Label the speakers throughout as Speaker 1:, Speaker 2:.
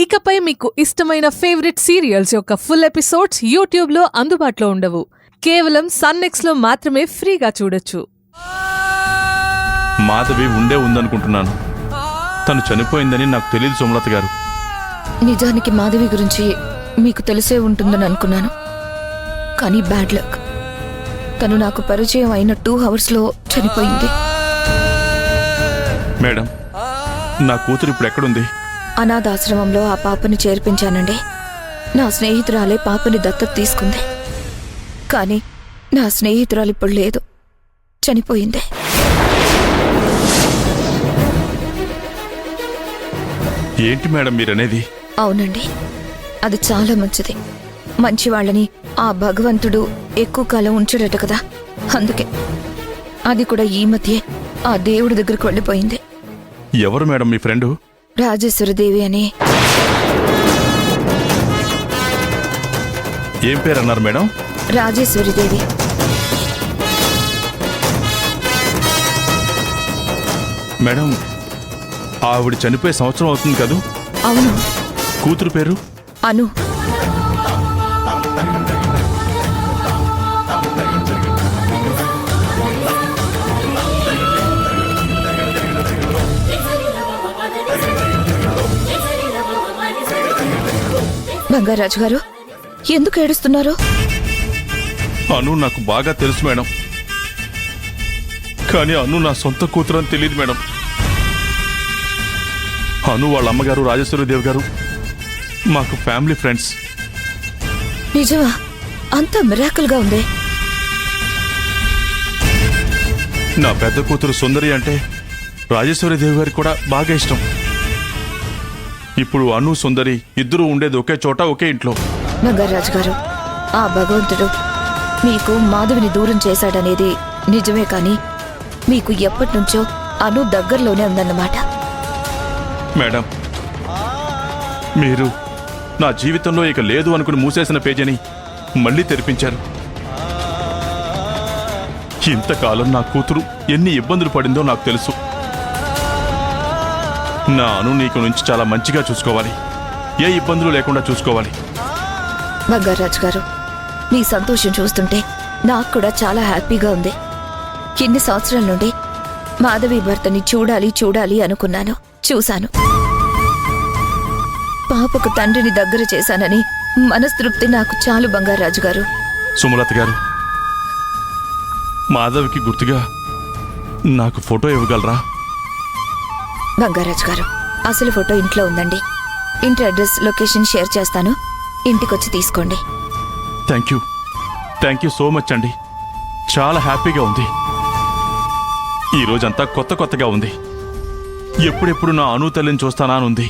Speaker 1: ఇకపై మీకు ఇష్టమైన ఫేవరెట్ సీరియల్స్ యొక్క ఫుల్ ఎపిసోడ్స్ యూట్యూబ్లో అందుబాటులో ఉండవు. కేవలం సన్నెక్స్లో మాత్రమే ఫ్రీగా చూడొచ్చు.
Speaker 2: మాధవి ఉందనుకుంటున్నాను. తను చనిపోయిందని నాకు తెలియదు సుమలత గారు.
Speaker 3: నిజానికి మాధవి గురించి మీకు తెలిసే ఉంటుందని అనుకున్నాను. కానీ బ్యాడ్ లక్. తను నాకు పరిచయం అయిన 2 అవర్స్లో చనిపోయింది.
Speaker 2: మేడం, నా కూతురు ఇప్పుడు ఎక్కడుంది?
Speaker 3: అనాథాశ్రమంలో ఆ పాపని చేర్పించానండి. నా స్నేహితురాలే పాపని దత్తత తీసుకుంది. కానీ నా స్నేహితురాలు ఇప్పుడు లేదు, చనిపోయింది.
Speaker 2: ఏంటి మేడం మీరనేది?
Speaker 3: అవునండి, అది చాలా మంచిది. మంచి వాళ్ళని ఆ భగవంతుడు ఎక్కువ కాలం ఉంచడట కదా, అందుకే అది కూడా ఈ మధ్యే ఆ దేవుడి దగ్గరకు వెళ్ళిపోయింది.
Speaker 2: ఎవరు మేడం మీ ఫ్రెండు?
Speaker 3: రాజేశ్వరదేవి అని.
Speaker 2: ఏం పేరు అన్నారు మేడం?
Speaker 3: రాజేశ్వరిదేవి.
Speaker 2: మేడం, ఆవిడ చనిపోయే సంవత్సరం అవుతుంది కదూ?
Speaker 3: అవును.
Speaker 2: కూతురు పేరు?
Speaker 3: అను. బంగారాజు గారు, ఎందుకు ఏడుస్తున్నారు?
Speaker 2: అను నాకు బాగా తెలుసు మేడం, కానీ అను నా సొంత కూతురు అని తెలియదు మేడం. అను వాళ్ళ అమ్మగారు రాజేశ్వరదేవి గారు మాకు ఫ్యామిలీ ఫ్రెండ్స్.
Speaker 3: నిజమా? అంత మిరాకిల్గా ఉంది.
Speaker 2: నా పెద్ద కూతురు సుందరి అంటే రాజేశ్వరదేవి గారికి కూడా బాగా ఇష్టం. ఇప్పుడు అను సుందరి ఇద్దరు ఉండేది ఒకే చోట, ఒకే ఇంట్లో.
Speaker 3: బంగారాజు గారు, ఆ భగవంతుడు మీకు మాధవిని దూరం చేశాడనేది నిజమే, కానీ మీకు ఎప్పటినుంచో అను దగ్గరలోనే ఉందన్నమాట.
Speaker 2: మేడం, మీరు నా జీవితంలో ఇక లేదు అనుకుని మూసేసిన పేజీని మళ్ళీ తెరిపించారు. ఇంతకాలం నా కూతురు ఎన్ని ఇబ్బందులు పడిందో నాకు తెలుసు. నా అను నీకు నుంచి చాలా మంచిగా చూసుకోవాలి, ఏ ఇబ్బందులు లేకుండా చూసుకోవాలి.
Speaker 3: బంగారాజు గారు, మీ సంతోషం చూస్తుంటే నాకు కూడా చాలా హ్యాపీగా ఉంది. ఇన్ని సంవత్సరాల నుండి మాధవి భర్తని చూడాలి అనుకున్నాను, చూశాను. పాపకు తండ్రిని దగ్గర చేశానని మనస్తృప్తి నాకు చాలు. బంగారాజు గారు.
Speaker 2: సుమలత గారు, మాధవికి గుర్తుగా నాకు ఫోటో ఇవ్వగలరా?
Speaker 3: బంగారాజు గారు, అసలు ఫోటో ఇంట్లో ఉందండి. ఇంటి అడ్రస్, లొకేషన్ షేర్ చేస్తాను, ఇంటికొచ్చి తీసుకోండి.
Speaker 2: థ్యాంక్ యూ సో మచ్ అండి. చాలా హ్యాపీగా ఉంది. ఈ రోజంతా కొత్తగా ఉంది. ఎప్పుడెప్పుడు నా అను తల్లిని చూస్తానా అని ఉంది.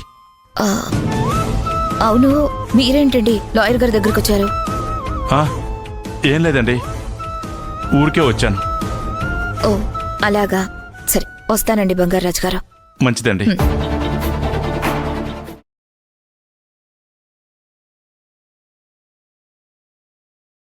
Speaker 3: అవును, మీరేంటండి లాయర్ గారి దగ్గరకు వచ్చారు?
Speaker 2: ఏం లేదండి, ఊరికే వచ్చాను.
Speaker 3: ఓ అలాగా, సరే వస్తానండి బంగారాజు గారు.
Speaker 2: మంచిదండి.